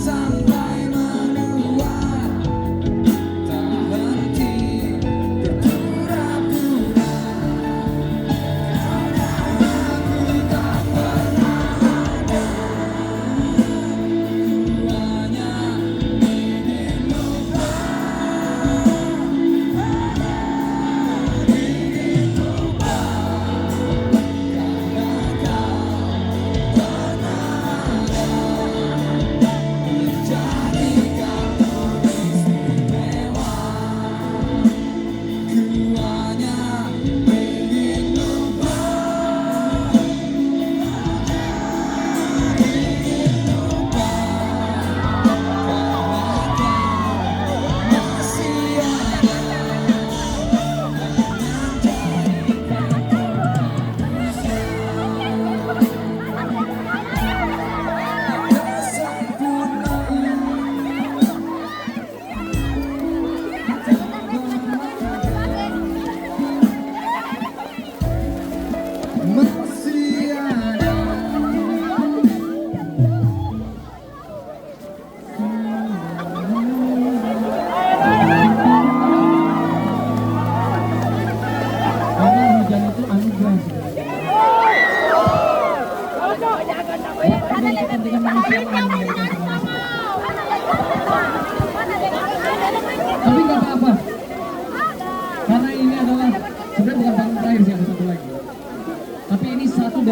Sampai menua tak henti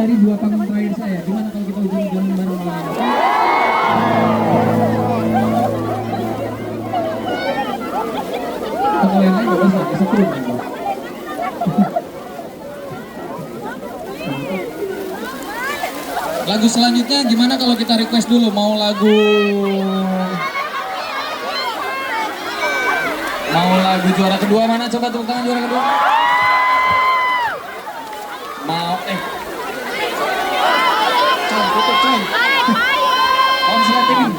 dari dua panggung terakhir saya. Gimana kalau kita hujan-hujanan bareng malam ini? Kalau yang lain gak bisa setrum. Lagu selanjutnya gimana kalau kita request dulu, mau lagu juara kedua mana? Coba tepuk tangan juara kedua. Mau tutup coy. Konsleting.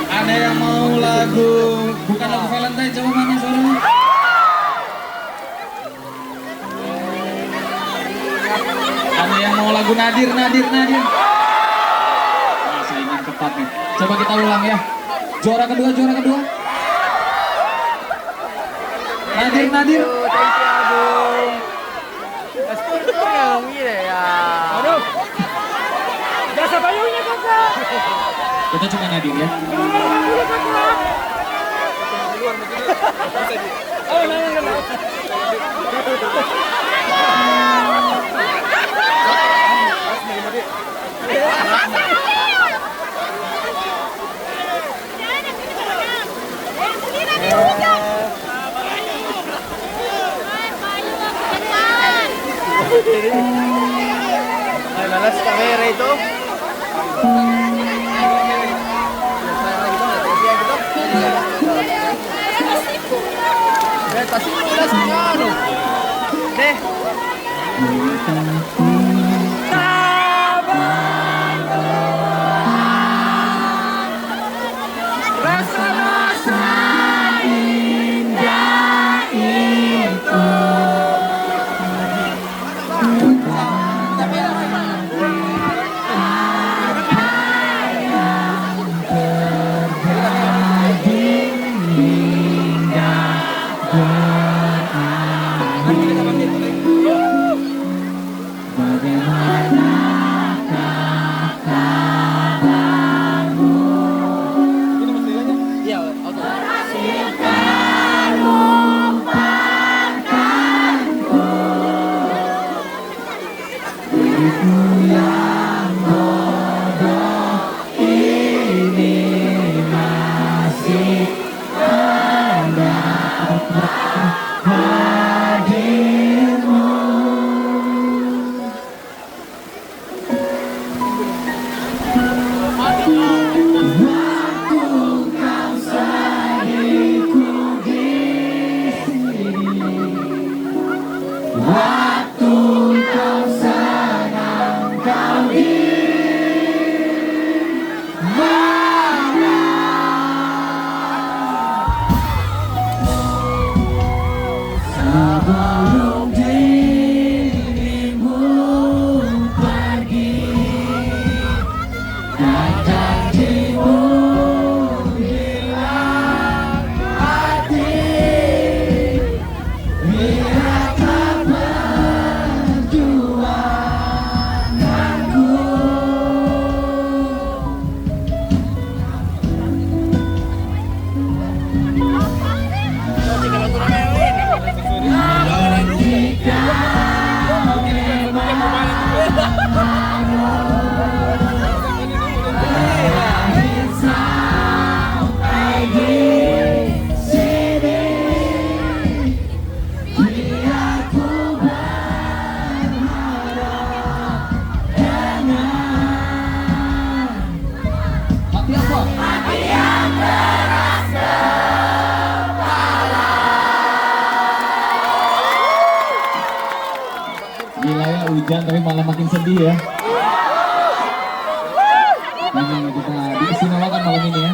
Ada yang mau lagu bukan lagu Valentine, coba mana suaranya? Ada yang mau lagu Nadir? Nah, saingan ketat nih. Coba kita ulang ya. Juara kedua. Nadir. Thank you, Agung. Kasih yang ini ya. Aduh. Jasa payungnya kakak. Kita cuma Nadir ya. Oh, nanya. Ay, malas kamera itu. Pasti pulas ano. Deh. Rasa-rasa indah itu. Gila ya, hujan tapi malah makin sedih ya. Ini kita diistimewakan malam ini ya.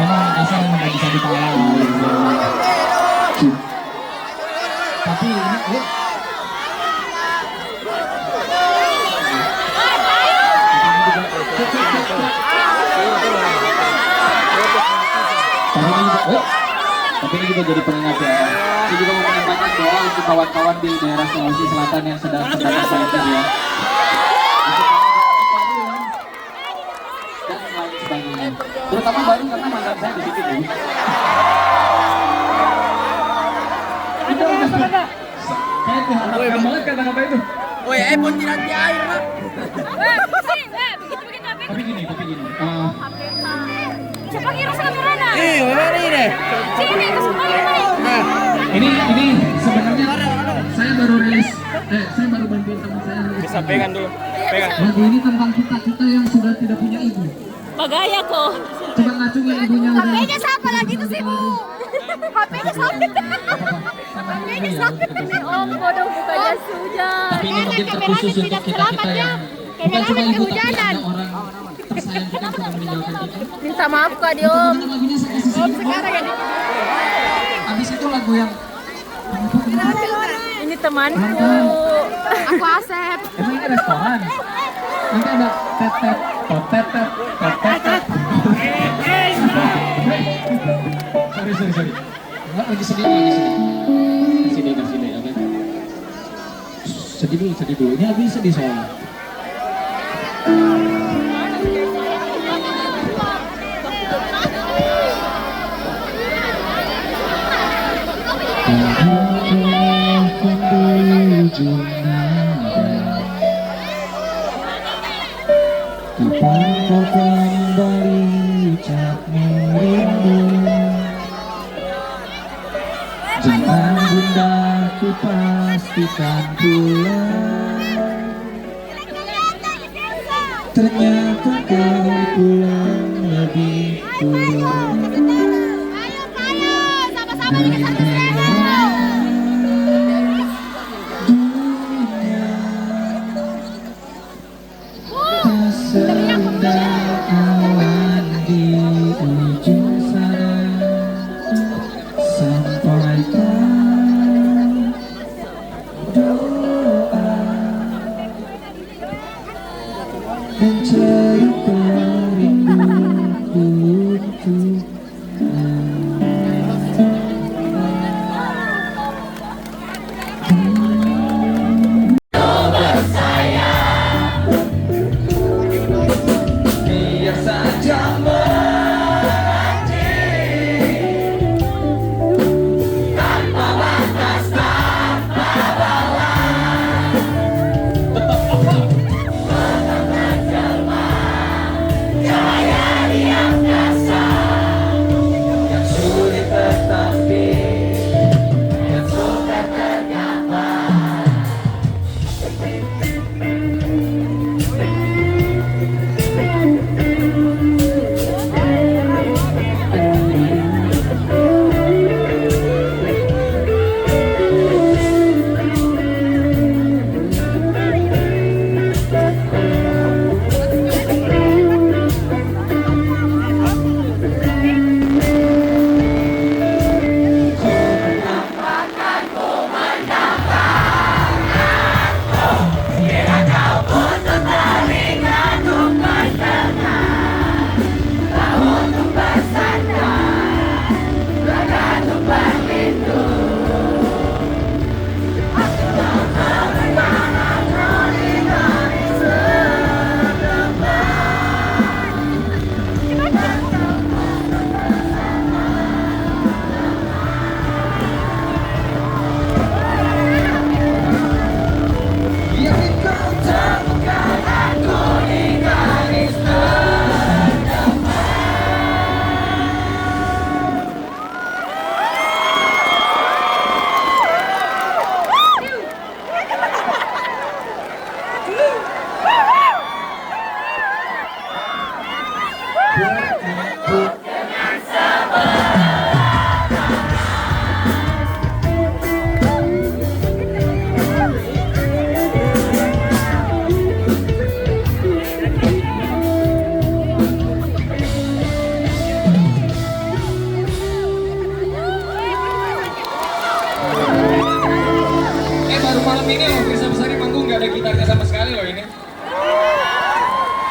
memang Makassar memang nggak bisa ditawar. Tapi ini tapi ini juga jadi pengingat ya. Saya juga mau menyampaikan doa untuk kawan-kawan di daerah Sulawesi Selatan yang sedang terdampak banjir ya. Dan lain sebagainya. Terutama baru karena mantan saya di situ dulu. Saya diharapkan banget kata-kata itu. Woi, pun tidak di air, Mak. Tapi gini. Siapa kira kameranya? Ini deh. Sini, terus Nah, Ini sebenarnya saya baru rilis, saya baru bantuin teman saya. bisa pegang dulu. Pegang. Lagu ini tentang kita yang sudah tidak punya ibu. Bagaya kok. Coba ngacungin ibunya udah. HP-nya siapa lagi tuh sih, Bu? HP-nya sakit. HP-nya sakit. Oh, bodoh bukannya hujan. Tapi ini mungkin terkhusus untuk kita yang bukan cuma ibu tapi ada orang tersayang kita yang sudah meninggalkan kita. Minta maaf Kak Itu Diom. bener lagunya saya kasih sedikit. Sekarang ya. Habis itu lagu yang Ini temanku. Aku Asep. emang ini restoran. Nanti ada tetet, totetet, totetet. Sorry. Enggak, lagi sedih. Oke. Sedih dulu. Ini lagi sedih soalnya. Kapan kau kembali ucap merindu? Jangan bunda, ku pastikan pulang. Ternyata kau pulang lebih dulu. Sama-sama juga satu Seindah awan di ujung sana, sampaikan doa dan cerita rinduku untukmu. ini loh, Firsa Besari manggung nggak ada gitarnya sama sekali loh ini.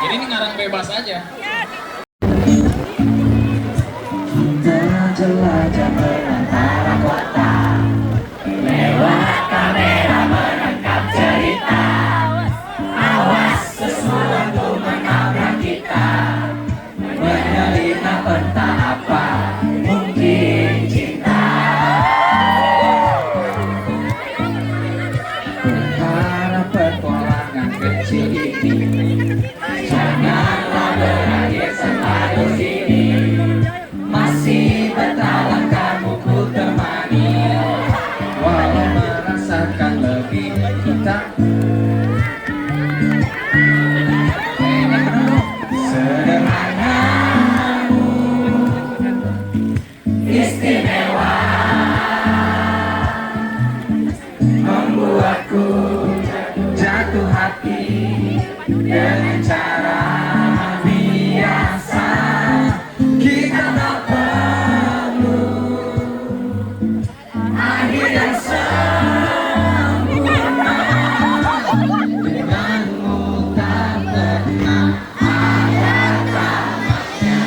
Jadi ini ngarang bebas aja. Jelajah perantara kota, lewat kamera menangkap cerita. Awas sesuatu menabrak kita, menyelidiki entah apa, mungkin cinta. Berharap petualangan kecil ini janganlah berakhir selalu sini. Masih bertahan kamu ku temani, walau merasakan lebih kita. Sederhanamu istimewa, membuatku jatuh hati dengan cara biasa. Kita tak perlu akhir yang sempurna, denganmu tak pernah ada tamatnya.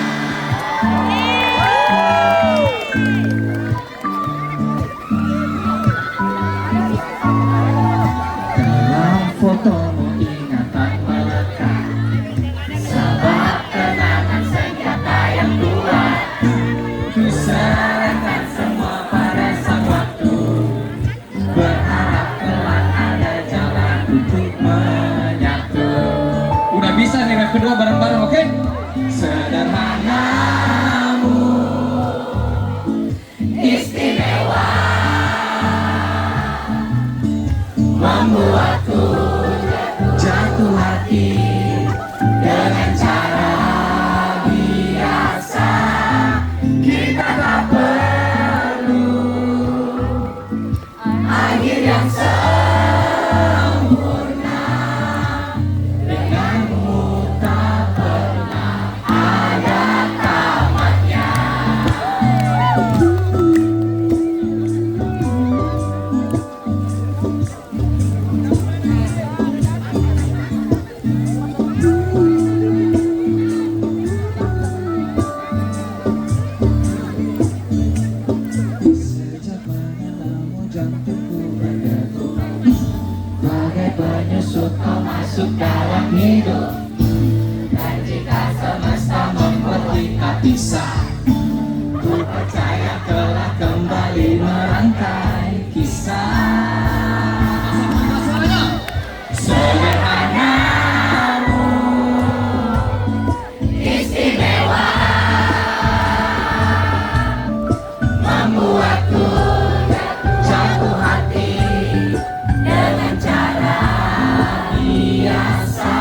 Dalam fotomu ingatan melekat, sebab kenangan senjata yang kuat. Ku serahkan semua pada sang waktu, berharap kelak ada jalan untuk menyatu. Udah bisa nih rap kedua bareng-bareng, oke? Sederhanamu istimewa, membuatku jatuh hati dengan cara biasa. Kita tak perlu akhir yang sempurna, denganmu tak pernah ada tamatnya. Sejak menelamu jantungku berdegup, bagai penyusup kau masuk dalam hidup. Dan jika semesta membuat kita pisah, ku percaya telah kembali merangkai kisah. Sederhanamu istimewa, membuatku jatuh hati dengan cara biasa.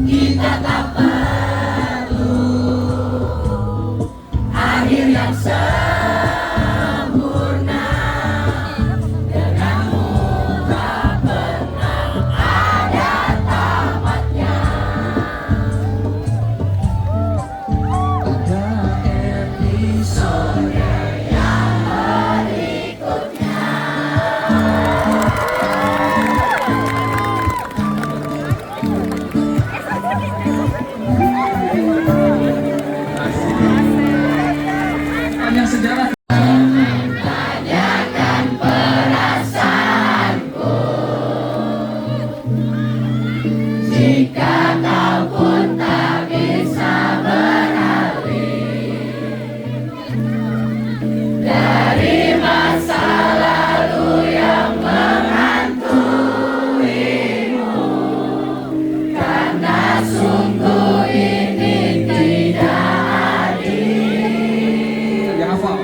Kita tak perlu akhir yang sempurna, denganmu tak pernah ada tamatnya. Ada episode yang berikutnya. Panjang sejarah. Tanyakan perasaanku, jika kau pun tak bisa beralih dari masa lalu yang menghantuimu, karena sungguh ini tidak adil. Yang hafal.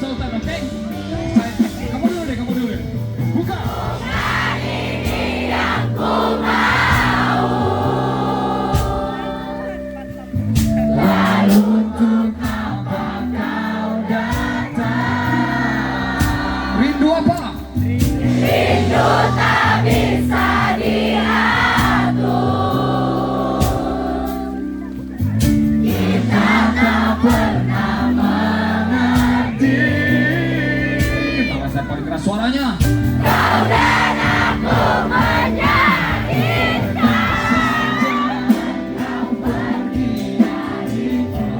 Sultan, oke? Kamu dulu deh, kamu dulu deh. Buka. Lalu untuk apa kau datang? Rindu apa? Rindu tak bisa diatur. Kita tak pernah mengerti. Kalau saya paling keras suaranya. Kau dan aku menyakitkan. Kau pergi dariku.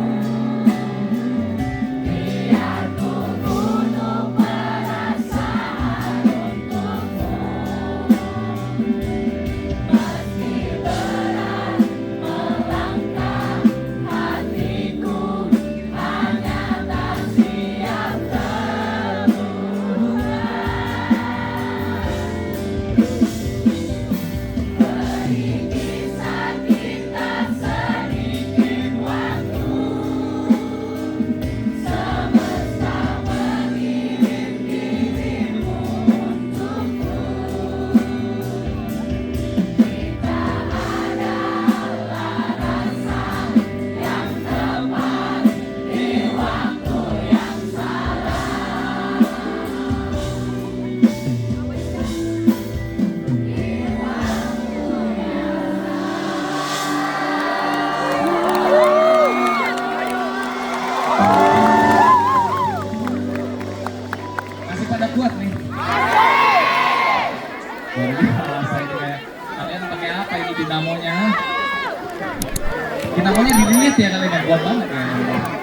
Biar ku bunuh perasaan untukmu. Meski berat melangkah hatiku, hanya tak siap terbunuh. Beri kisah kita sedikit waktu. Semesta mengirim dirimu untukku. Kita adalah rasa yang tepat di waktu yang salah. Masih pada kuat nih. Luar biasa ini kayak kalian pakai apa ini dinamonya? Dinamonya dililit ya kalian ya, kuat banget ya.